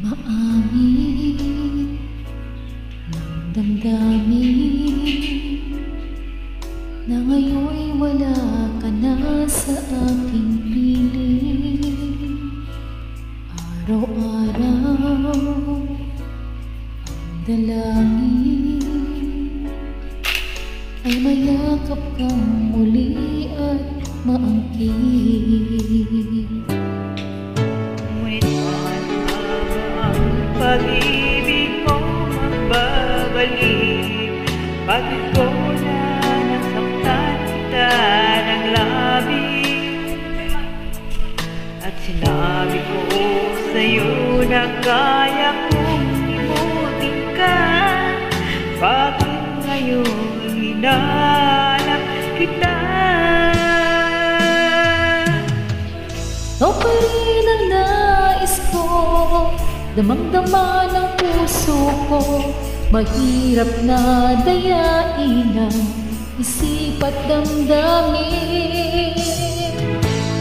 Maamin ng damdamin na ngayon'y wala ka na sa aking piling. Araw-araw ang dalangin ay mayakap kang muli at maangkin. Pag-ibig mo magbabalik, bakit ko na nasaktan kita ng labis? At sinabi ko sa'yo na kaya kong limutin ka, bakit ngayon hinanap kita? Ikaw pa rin ang nais ko, damang-dama ng puso ko. Mahirap na dayain ang isip at damdamin.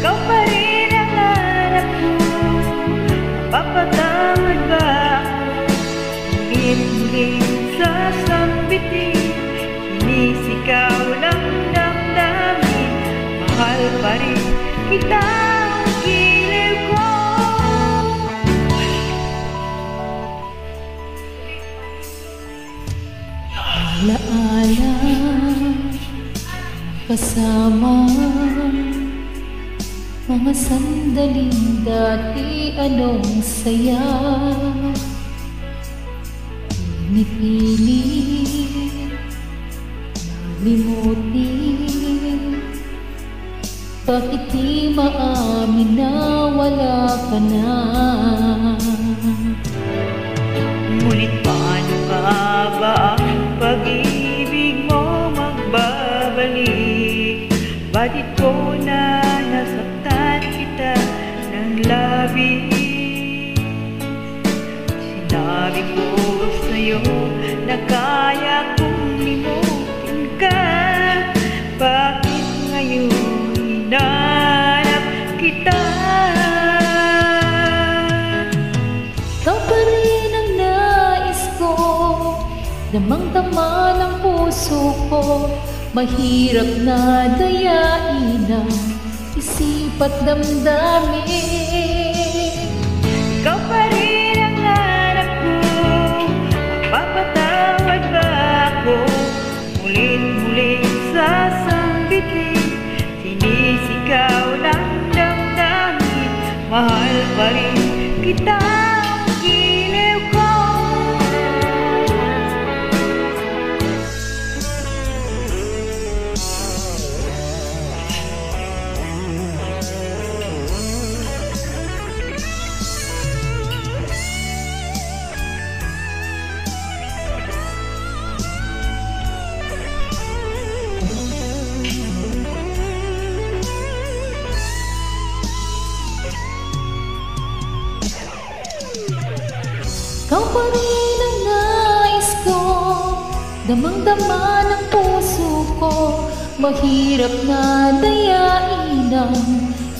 Ikaw pa rin ang hanap ko, mapapatawad ba ako? Ngunit-muling sasambitin, sinisigaw ng damdamin, mahal pa rin kita. Alaala kasama mga sandaling dati, anong saya. Pinipilit nalimutin, bakit di maamin na wala ka na? Ngunit paano ka ba ang pag-ibig mo magbabalik? Bakit ko na nasaktan kita ng labis? Sinabi ko sa'yo na kaya kong limutin ka, bakit ngayon hinanap kita? Ikaw pa rin ang nais ko, damang-dama ng puso ko. Mahirap na dayain ang isip at damdamin. Ikaw pa rin ang hanap ko, mapapatawad ba ako? Mulit-mulit sasambitin, sinisigaw ng damdamin, mahal pa rin kita. Ikaw pa rin ang nais ko, damang-dama ng puso ko. Mahirap na dayain ang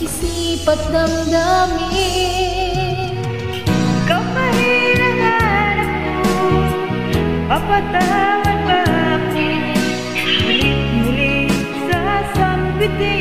isip at damdamin. Ikaw pa rin ang hanap ko, mapatawad ba ako? Mulit-mulit sasambitin,